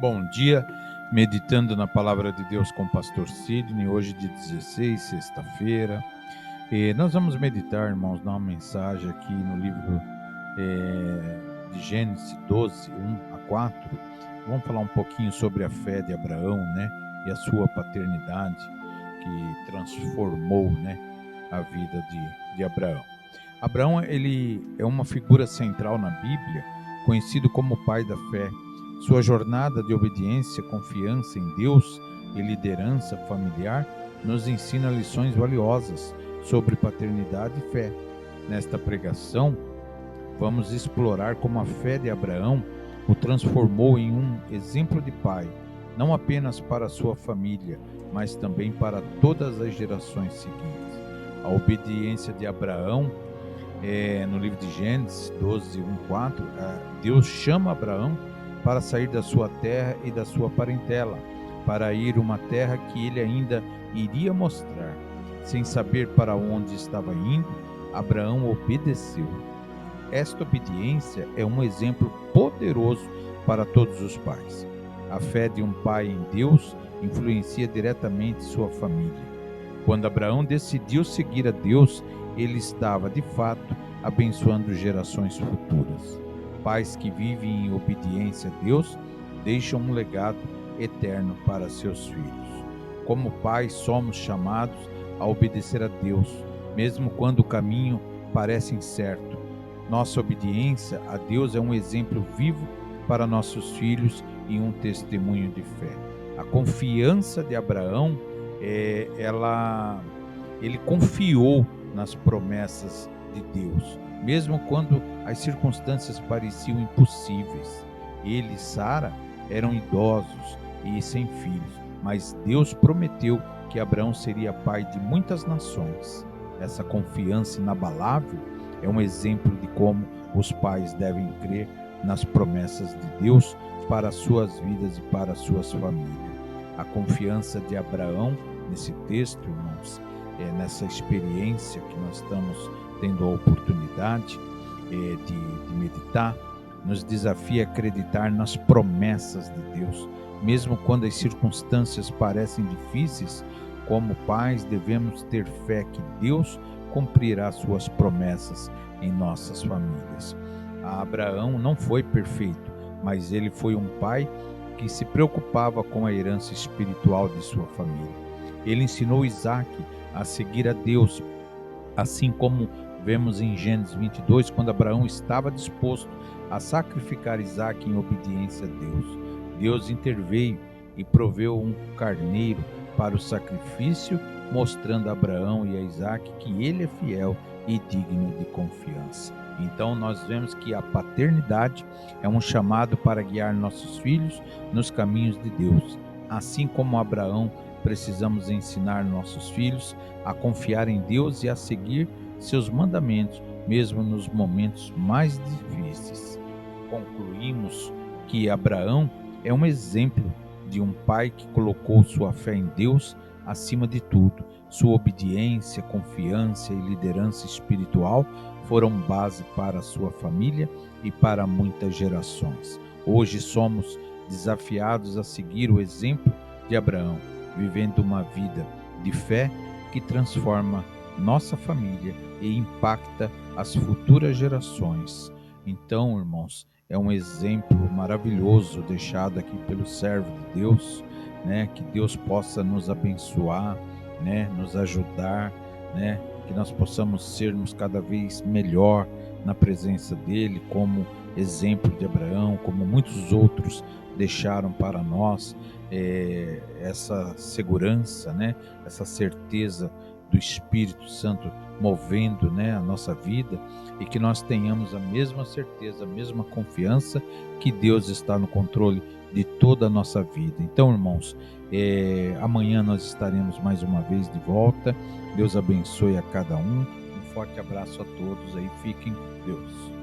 Bom dia, meditando na palavra de Deus com o pastor Sidney, hoje de 16, sexta-feira. E nós vamos meditar, irmãos, numa mensagem aqui no livro de Gênesis 12, 1-4. Vamos falar um pouquinho sobre a fé de Abraão, né? E a sua paternidade que transformou, né, a vida de Abraão. Abraão, ele é uma figura central na Bíblia, conhecido como o pai da fé. Sua jornada de obediência, confiança em Deus e liderança familiar nos ensina lições valiosas sobre paternidade e fé. Nesta pregação, vamos explorar como a fé de Abraão o transformou em um exemplo de pai, não apenas para sua família, mas também para todas as gerações seguintes. A obediência de Abraão no livro de Gênesis 12, 1-4, Deus chama Abraão para sair da sua terra e da sua parentela, para ir uma terra que ele ainda iria mostrar. Sem saber para onde estava indo, Abraão obedeceu. Esta obediência é um exemplo poderoso para todos os pais. A fé de um pai em Deus influencia diretamente sua família. Quando Abraão decidiu seguir a Deus, ele estava, de fato, abençoando gerações futuras. Pais que vivem em obediência a Deus deixam um legado eterno para seus filhos. Como pais, somos chamados a obedecer a Deus, mesmo quando o caminho parece incerto. Nossa obediência a Deus é um exemplo vivo para nossos filhos e um testemunho de fé. A confiança de Abraão ele confiou nas promessas de Deus, mesmo quando as circunstâncias pareciam impossíveis. Ele e Sara eram idosos e sem filhos, mas Deus prometeu que Abraão seria pai de muitas nações. Essa confiança inabalável é um exemplo de como os pais devem crer nas promessas de Deus para suas vidas e para suas famílias. A confiança de Abraão nesse texto, irmãos, nessa experiência que nós estamos tendo a oportunidade de meditar, nos desafia a acreditar nas promessas de Deus. Mesmo quando as circunstâncias parecem difíceis, como pais devemos ter fé que Deus cumprirá suas promessas em nossas famílias. Abraão não foi perfeito, mas ele foi um pai que se preocupava com a herança espiritual de sua família. Ele ensinou Isaac a seguir a Deus, assim como vemos em Gênesis 22, quando Abraão estava disposto a sacrificar Isaac em obediência a Deus. Deus interveio e proveu um carneiro para o sacrifício, mostrando a Abraão e a Isaac que ele é fiel e digno de confiança. Então nós vemos que a paternidade é um chamado para guiar nossos filhos nos caminhos de Deus. Assim como Abraão, precisamos ensinar nossos filhos a confiar em Deus e a seguir seus mandamentos, mesmo nos momentos mais difíceis. Concluímos que Abraão é um exemplo de um pai que colocou sua fé em Deus acima de tudo. Sua obediência, confiança e liderança espiritual foram base para a sua família e para muitas gerações. Hoje somos desafiados a seguir o exemplo de Abraão, vivendo uma vida de fé que transforma nossa família e impacta as futuras gerações. Então, irmãos, é um exemplo maravilhoso deixado aqui pelo servo de Deus, né? Que Deus possa nos abençoar, né? Nos ajudar, né? Que nós possamos sermos cada vez melhor na presença dele, como exemplo de Abraão, como muitos outros deixaram para nós essa segurança, né? Essa certeza do Espírito Santo movendo, né, a nossa vida, e que nós tenhamos a mesma certeza, a mesma confiança que Deus está no controle de toda a nossa vida. Então, irmãos, amanhã nós estaremos mais uma vez de volta. Deus abençoe a cada um. Um forte abraço a todos aí. Fiquem com Deus.